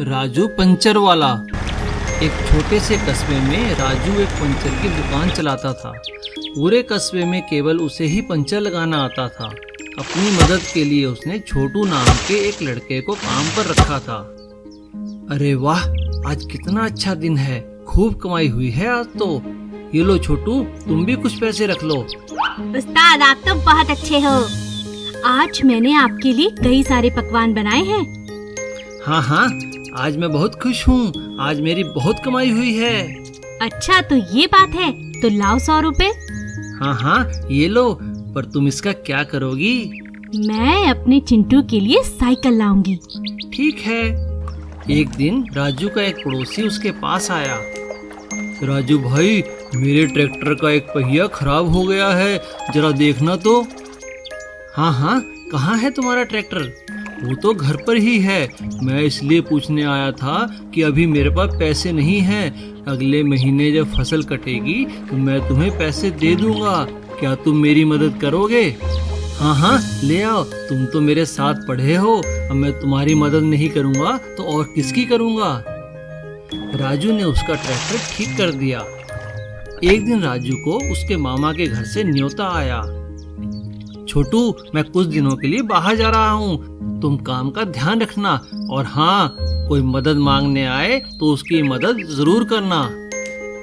Raju puncture वाला। एक छोटे से कस्बे में राजू एक पंचर की दुकान चलाता था। पूरे कस्बे में केवल उसे ही पंचर लगाना आता था। अपनी मदद के लिए उसने छोटू नाम के एक लड़के को काम पर रखा था। अरे वाह, आज कितना अच्छा दिन है, खूब कमाई हुई है आज तो। ये लो छोटू, तुम भी कुछ पैसे रख लो। उस्ताद, आप तो बहुत अच्छे हो। आज मैंने आपके लिए कई सारे पकवान बनाए हैं। हाँ हाँ, आज मैं बहुत खुश हूँ, आज मेरी बहुत कमाई हुई है। अच्छा तो ये बात है, तो लाओ 100 रुपए। हाँ हाँ, ये लो, पर तुम इसका क्या करोगी? मैं अपने चिंटू के लिए साइकिल लाऊंगी। ठीक है। एक दिन राजू का एक पड़ोसी उसके पास आया। राजू भाई, मेरे ट्रैक्टर का एक पहिया खराब हो गया है, जरा देखना तो। हाँ हाँ, कहाँ है तुम्हारा ट्रैक्टर? वो तो घर पर ही है। मैं इसलिए पूछने आया था कि अभी मेरे पास पैसे नहीं हैं। अगले महीने जब फसल कटेगी तो मैं तुम्हें पैसे दे दूंगा। क्या तुम मेरी मदद करोगे? हाँ हाँ, ले आओ, तुम तो मेरे साथ पढ़े हो। अब मैं तुम्हारी मदद नहीं करूँगा तो और किसकी करूँगा? राजू ने उसका ट्रैक्टर ठीक कर दिया। एक दिन राजू को उसके मामा के घर से न्योता आया। छोटू, मैं कुछ दिनों के लिए बाहर जा रहा हूँ, तुम काम का ध्यान रखना, और हाँ, कोई मदद मांगने आए तो उसकी मदद जरूर करना।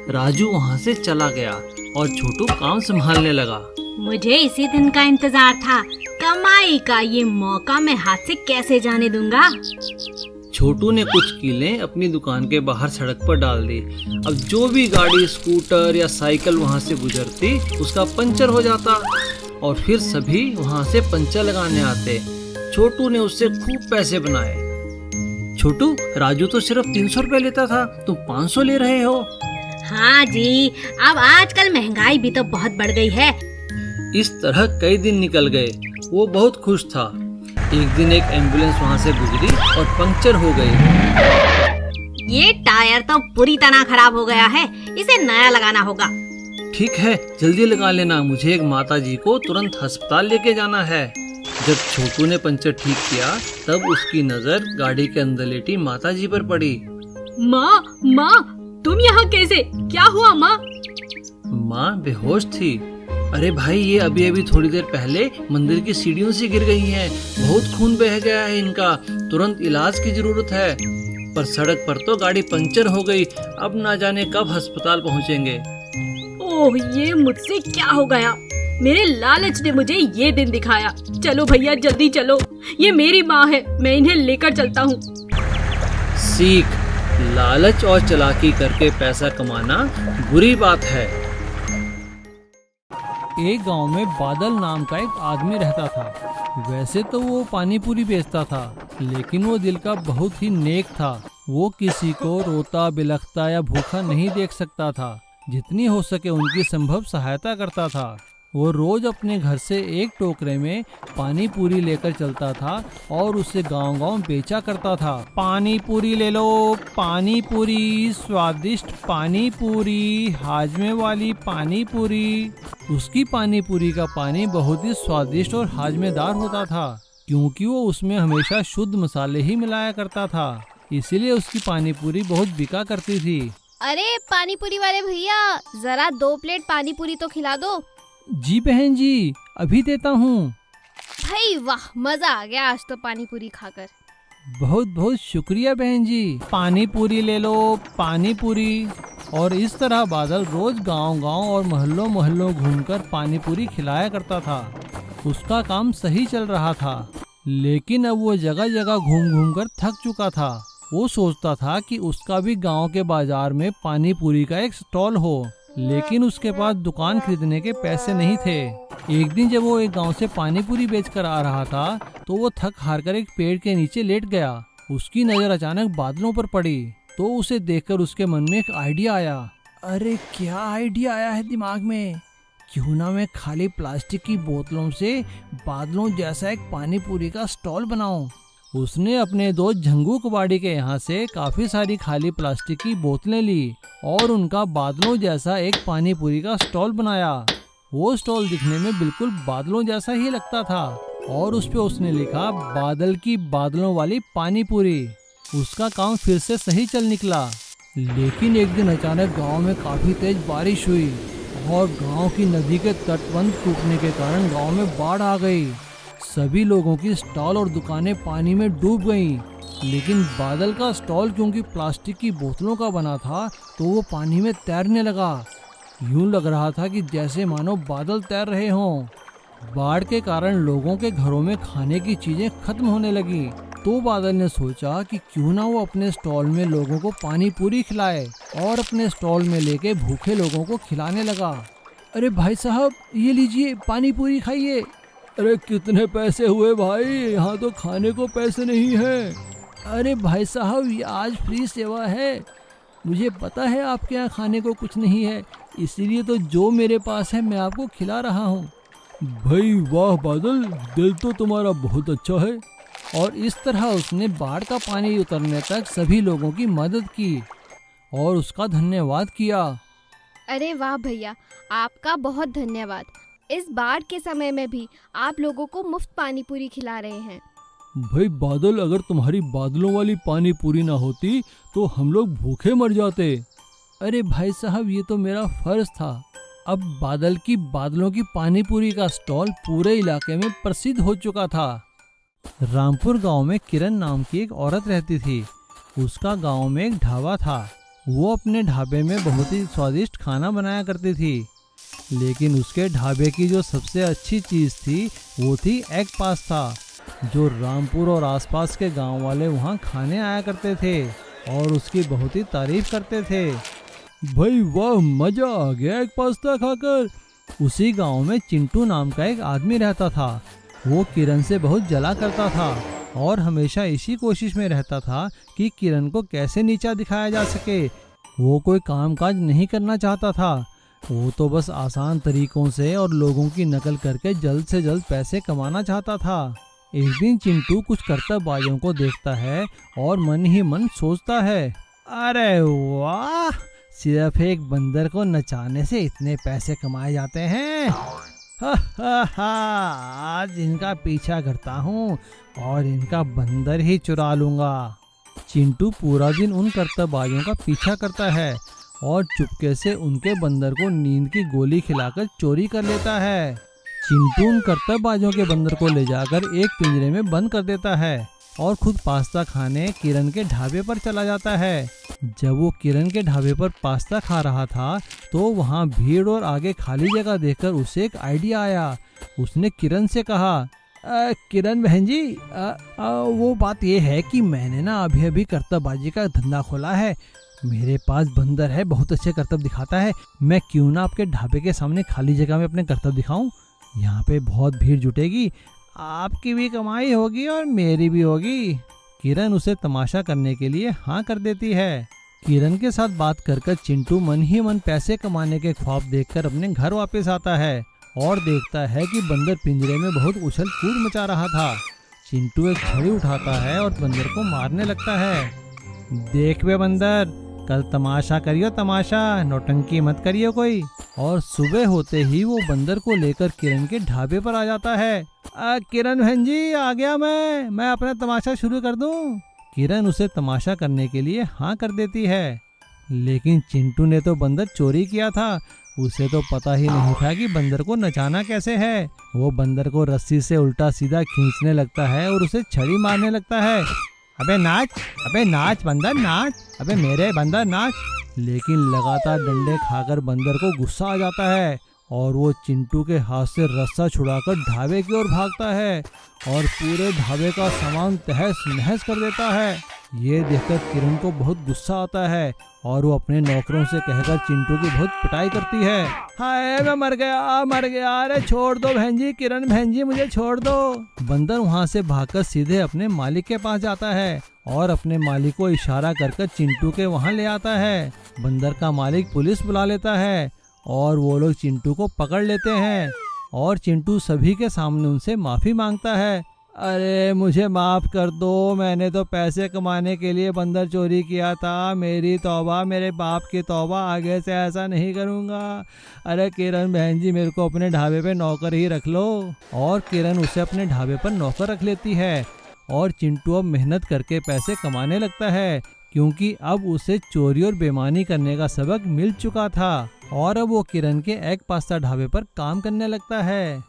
राजू वहाँ से चला गया और छोटू काम संभालने लगा। मुझे इसी दिन का इंतजार था। कमाई का ये मौका मैं हाथ से कैसे जाने दूंगा। छोटू ने कुछ कीलें अपनी दुकान के बाहर सड़क पर डाल दी। अब जो भी गाड़ी, स्कूटर या साइकिल वहाँ से गुजरती, उसका पंचर हो जाता और फिर सभी वहाँ से पंचर लगाने आते। छोटू ने उससे खूब पैसे बनाए। छोटू, राजू तो सिर्फ 300 रुपए लेता था, तुम 500 ले रहे हो। हाँ जी, अब आजकल महंगाई भी तो बहुत बढ़ गई है। इस तरह कई दिन निकल गए। वो बहुत खुश था। एक दिन एक एम्बुलेंस वहाँ से गुजरी और पंक्चर हो गई। ये टायर तो पूरी तरह खराब हो गया है, इसे नया लगाना होगा। ठीक है, जल्दी लगा लेना, मुझे एक माताजी को तुरंत अस्पताल लेके जाना है। जब छोटू ने पंचर ठीक किया तब उसकी नजर गाड़ी के अंदर लेटी माताजी पर पड़ी। माँ, तुम यहाँ कैसे? क्या हुआ माँ? माँ बेहोश थी। अरे भाई, ये अभी अभी थोड़ी देर पहले मंदिर की सीढ़ियों से गिर गई हैं। बहुत खून बह गया है इनका, तुरंत इलाज की जरूरत है। पर सड़क पर तो गाड़ी पंचर हो गई, अब ना जाने कब अस्पताल पहुँचेंगे। ओह, ये मुझसे क्या हो गया? मेरे लालच ने मुझे ये दिन दिखाया। चलो भैया, जल्दी चलो, ये मेरी माँ है, मैं इन्हें लेकर चलता हूँ। सीख, लालच और चालाकी करके पैसा कमाना बुरी बात है। एक गांव में बादल नाम का एक आदमी रहता था। वैसे तो वो पानी पूरी बेचता था, लेकिन वो दिल का बहुत ही नेक था। वो किसी को रोता, बिलखता या भूखा नहीं देख सकता था। जितनी हो सके उनकी संभव सहायता करता था। वो रोज अपने घर से एक टोकरे में पानी पूरी लेकर चलता था और उसे गांव-गांव बेचा करता था। पानी पूरी ले लो, पानी पूरी, स्वादिष्ट पानी पूरी, हाजमे वाली पानी पूरी। उसकी पानी पूरी का पानी बहुत ही स्वादिष्ट और हाजमेदार होता था, क्योंकि वो उसमें हमेशा शुद्ध मसाले ही मिलाया करता था। इसीलिए उसकी पानी पूरी बहुत बिका करती थी। अरे पानी पूरी वाले भैया, जरा 2 प्लेट पानी पूरी तो खिला दो। जी बहन जी, अभी देता हूँ। भाई वाह, मजा आ गया आज तो पानी पूरी खाकर। बहुत बहुत शुक्रिया बहन जी, पानी पूरी ले लो, पानी पूरी। और इस तरह बादल रोज गांव-गांव और मोहल्लों मोहल्लों घूमकर पानी पूरी खिलाया करता था। उसका काम सही चल रहा था, लेकिन अब वो जगह जगह घूम घूम कर थक चुका था। वो सोचता था कि उसका भी गांव के बाजार में पानी पूरी का एक स्टॉल हो, लेकिन उसके पास दुकान खरीदने के पैसे नहीं थे। एक दिन जब वो एक गांव से पानी पूरी बेच कर आ रहा था तो वो थक हार कर एक पेड़ के नीचे लेट गया। उसकी नजर अचानक बादलों पर पड़ी तो उसे देखकर उसके मन में एक आइडिया आया। अरे क्या आइडिया आया है दिमाग में? क्यों ना मैं खाली प्लास्टिक की बोतलों से बादलों जैसा एक पानी पूरी का स्टॉल बनाऊं। उसने अपने दोस्त झंगू कबाड़ी के यहाँ से काफी सारी खाली प्लास्टिक की बोतलें ली और उनका बादलों जैसा एक पानी पूरी का स्टॉल बनाया। वो स्टॉल दिखने में बिल्कुल बादलों जैसा ही लगता था और उस पे उसने लिखा, बादल की बादलों वाली पानी पूरी। उसका काम फिर से सही चल निकला। लेकिन एक दिन अचानक गांव में काफी तेज बारिश हुई और गांव की नदी के तटबंध टूटने के कारण गांव में बाढ़ आ गई। सभी लोगों की स्टॉल और दुकानें पानी में डूब गईं। लेकिन बादल का स्टॉल क्योंकि प्लास्टिक की बोतलों का बना था तो वो पानी में तैरने लगा। यूं लग रहा था कि जैसे मानो बादल तैर रहे हों। बाढ़ के कारण लोगों के घरों में खाने की चीजें खत्म होने लगी। तो बादल ने सोचा कि क्यों ना वो अपने स्टॉल में लोगों को पानी पूरी खिलाए और अपने स्टॉल में लेके भूखे लोगों को खिलाने लगा। अरे भाई साहब, ये लीजिए पानी पूरी खाइए। अरे कितने पैसे हुए भाई? यहाँ तो खाने को पैसे नहीं है। अरे भाई साहब, ये आज फ्री सेवा है। मुझे पता है आपके यहाँ खाने को कुछ नहीं है, इसीलिए तो जो मेरे पास है मैं आपको खिला रहा हूँ। भाई वाह बादल, दिल तो तुम्हारा बहुत अच्छा है। और इस तरह उसने बाढ़ का पानी उतरने तक सभी लोगों की मदद की और उसका धन्यवाद किया। अरे वाह भैया, आपका बहुत धन्यवाद। इस बाढ़ के समय में भी आप लोगों को मुफ्त पानी पूरी खिला रहे हैं। भाई बादल, अगर तुम्हारी बादलों वाली पानी पूरी ना होती तो हम लोग भूखे मर जाते। अरे भाई साहब, ये तो मेरा फर्ज था। अब बादल की बादलों की पानी पूरी का स्टॉल पूरे इलाके में प्रसिद्ध हो चुका था। रामपुर गांव में किरण नाम की एक औरत रहती थी। उसका गांव में एक ढाबा था। वो अपने ढाबे में बहुत ही स्वादिष्ट खाना बनाया करती थी। लेकिन उसके ढाबे की जो सबसे अच्छी चीज़ थी वो थी एग पास्ता, जो रामपुर और आसपास के गांव वाले वहां खाने आया करते थे और उसकी बहुत ही तारीफ करते थे। भाई वाह, मजा आ गया एग पास्ता खाकर। उसी गांव में चिंटू नाम का एक आदमी रहता था। वो किरण से बहुत जला करता था और हमेशा इसी कोशिश में रहता था कि किरण को कैसे नीचा दिखाया जा सके। वो कोई कामकाज नहीं करना चाहता था। वो तो बस आसान तरीकों से और लोगों की नकल करके जल्द से जल्द पैसे कमाना चाहता था। एक दिन चिंटू कुछ करतबबाजों को देखता है और मन ही मन सोचता है, अरे वाह, सिर्फ एक बंदर को नचाने से इतने पैसे कमाए जाते हैं। आज इनका पीछा करता हूँ और इनका बंदर ही चुरा लूंगा। चिंटू पूरा दिन उन करतबबाजों का पीछा करता है और चुपके से उनके बंदर को नींद की गोली खिलाकर चोरी कर लेता है। चिंटू उन करतबबाजों के बंदर को ले जाकर एक पिंजरे में बंद कर देता है और खुद पास्ता खाने किरण के ढाबे पर चला जाता है। जब वो किरण के ढाबे पर पास्ता खा रहा था तो वहाँ भीड़ और आगे खाली जगह देखकर उसे एक आइडिया आया। उसने किरण से कहा, किरण बहन जी, वो बात ये है कि मैंने ना अभी अभी करतबबाजी का धंधा खोला है। मेरे पास बंदर है, बहुत अच्छे करतब दिखाता है। मैं क्यों ना आपके ढाबे के सामने खाली जगह में अपने करतब दिखाऊं। यहाँ पे बहुत भीड़ जुटेगी, आपकी भी कमाई होगी और मेरी भी होगी। किरण उसे तमाशा करने के लिए हाँ कर देती है। किरण के साथ बात कर चिंटू मन ही मन पैसे कमाने के ख्वाब देखकर अपने घर वापस आता है और देखता है कि बंदर पिंजरे में बहुत उछल कूद मचा रहा था। चिंटू एक छड़ी उठाता है और बंदर को मारने लगता है। देख बे बंदर, कल तमाशा करियो तमाशा, नौटंकी मत करियो कोई। और सुबह होते ही वो बंदर को लेकर किरण के ढाबे पर आ जाता है। किरण बहन जी, आ गया मैं अपना तमाशा शुरू कर दूं। किरण उसे तमाशा करने के लिए हाँ कर देती है। लेकिन चिंटू ने तो बंदर चोरी किया था, उसे तो पता ही नहीं था कि बंदर को नचाना कैसे है। वो बंदर को रस्सी से उल्टा सीधा खींचने लगता है और उसे छड़ी मारने लगता है। अबे नाच बंदर नाच, अबे मेरे बंदर नाच। लेकिन लगातार डंडे खाकर बंदर को गुस्सा आ जाता है और वो चिंटू के हाथ से रस्सा छुड़ाकर ढाबे की ओर भागता है और पूरे ढाबे का सामान तहस नहस कर देता है। ये देखकर किरण को बहुत गुस्सा आता है और वो अपने नौकरों से कहकर चिंटू की बहुत पिटाई करती है। हाय, मैं मर गया, अरे छोड़ दो बहन जी, किरण बहन जी मुझे छोड़ दो। बंदर वहाँ से भागकर सीधे अपने मालिक के पास जाता है और अपने मालिक को इशारा कर चिंटू के वहाँ ले आता है। बंदर का मालिक पुलिस बुला लेता है और वो लोग चिंटू को पकड़ लेते हैं और चिंटू सभी के सामने उनसे माफ़ी मांगता है। अरे मुझे माफ़ कर दो, मैंने तो पैसे कमाने के लिए बंदर चोरी किया था। मेरी तौबा, मेरे बाप की तौबा, आगे से ऐसा नहीं करूँगा। अरे किरण बहन जी, मेरे को अपने ढाबे पे नौकर ही रख लो। और किरण उसे अपने ढाबे पर नौकर रख लेती है और चिंटू अब मेहनत करके पैसे कमाने लगता है, क्योंकि अब उसे चोरी और बेईमानी करने का सबक मिल चुका था और अब वो किरण के एग पास्ता ढाबे पर काम करने लगता है।